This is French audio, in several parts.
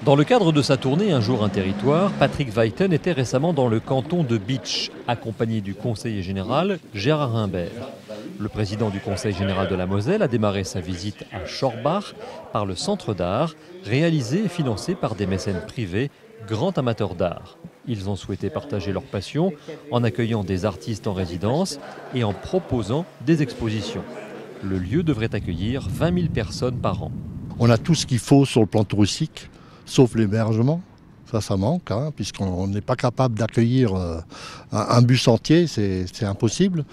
Dans le cadre de sa tournée Un jour un territoire, Patrick Weyten était récemment dans le canton de Bitche, accompagné du conseiller général Gérard Imbert. Le président du conseil général de la Moselle a démarré sa visite à Schorbach par le centre d'art, réalisé et financé par des mécènes privés, grands amateurs d'art. Ils ont souhaité partager leur passion en accueillant des artistes en résidence et en proposant des expositions. Le lieu devrait accueillir 20 000 personnes par an. On a tout ce qu'il faut sur le plan touristique, sauf l'hébergement. Ça manque, puisqu'on n'est pas capable d'accueillir un bus entier, c'est impossible.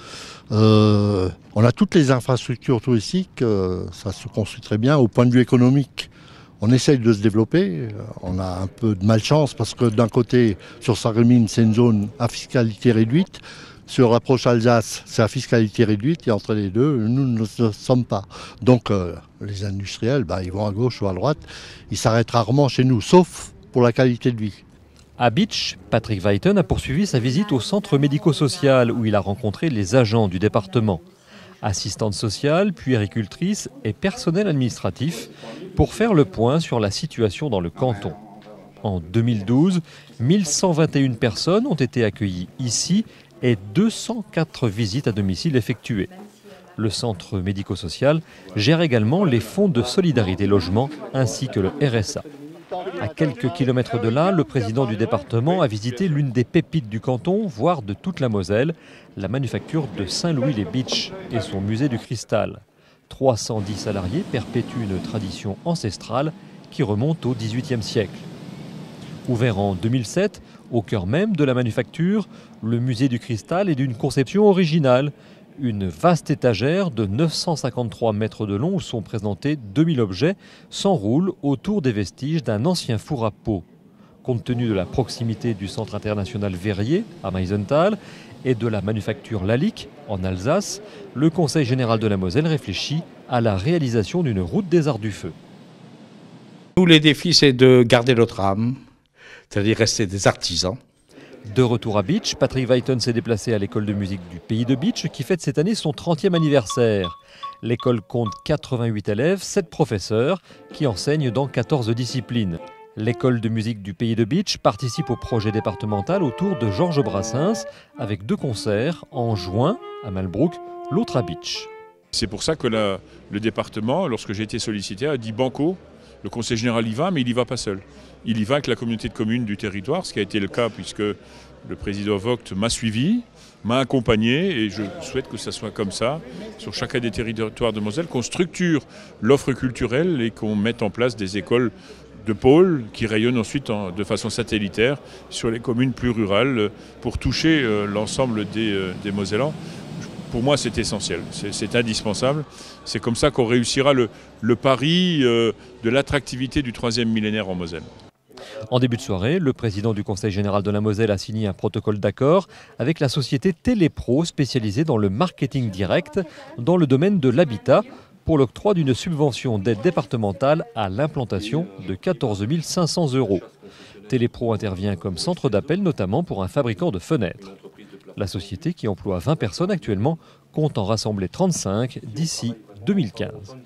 On a toutes les infrastructures touristiques, ça se construit très bien. Au point de vue économique, on essaye de se développer. On a un peu de malchance parce que d'un côté, sur Sarreguemines, c'est une zone à fiscalité réduite. Sur l'approche Alsace, c'est à fiscalité réduite et entre les deux, nous ne sommes pas. Donc les industriels, ils vont à gauche ou à droite. Ils s'arrêtent rarement chez nous, sauf pour la qualité de vie. À Bitche, Patrick Weyten a poursuivi sa visite au centre médico-social où il a rencontré les agents du département. Assistantes sociales, puéricultrices et personnel administratif pour faire le point sur la situation dans le canton. En 2012, 1121 personnes ont été accueillies ici et 204 visites à domicile effectuées. Le centre médico-social gère également les fonds de solidarité logement ainsi que le RSA. À quelques kilomètres de là, le président du département a visité l'une des pépites du canton, voire de toute la Moselle, la manufacture de Saint-Louis-les-Bitches et son musée du cristal. 310 salariés perpétuent une tradition ancestrale qui remonte au XVIIIe siècle. Ouvert en 2007, au cœur même de la manufacture, le musée du cristal est d'une conception originale. Une vaste étagère de 953 mètres de long où sont présentés 2000 objets s'enroule autour des vestiges d'un ancien four à peau. Compte tenu de la proximité du centre international Verrier à Meisenthal et de la manufacture Lalique en Alsace, le Conseil général de la Moselle réfléchit à la réalisation d'une route des arts du feu. Tous les défis, c'est de garder notre âme, c'est-à-dire rester des artisans. De retour à Bitche, Patrick Weyten s'est déplacé à l'école de musique du pays de Bitche qui fête cette année son 30e anniversaire. L'école compte 88 élèves, 7 professeurs qui enseignent dans 14 disciplines. L'école de musique du pays de Bitche participe au projet départemental autour de Georges Brassens avec 2 concerts en juin à Malbrouck, l'autre à Bitche. C'est pour ça que le département, lorsque j'ai été sollicité, a dit banco. Le conseil général y va, mais il n'y va pas seul. Il y va avec la communauté de communes du territoire, ce qui a été le cas puisque le président Vogt m'a suivi, m'a accompagné et je souhaite que ça soit comme ça sur chacun des territoires de Moselle, qu'on structure l'offre culturelle et qu'on mette en place des écoles de pôle qui rayonnent ensuite de façon satellitaire sur les communes plus rurales pour toucher l'ensemble des Mosellans. Pour moi, c'est essentiel, c'est indispensable. C'est comme ça qu'on réussira le pari de l'attractivité du 3e millénaire en Moselle. En début de soirée, le président du Conseil général de la Moselle a signé un protocole d'accord avec la société Télépro spécialisée dans le marketing direct dans le domaine de l'habitat pour l'octroi d'une subvention d'aide départementale à l'implantation de 14 500 €. Télépro intervient comme centre d'appel notamment pour un fabricant de fenêtres. La société, qui emploie 20 personnes actuellement, compte en rassembler 35 d'ici 2015.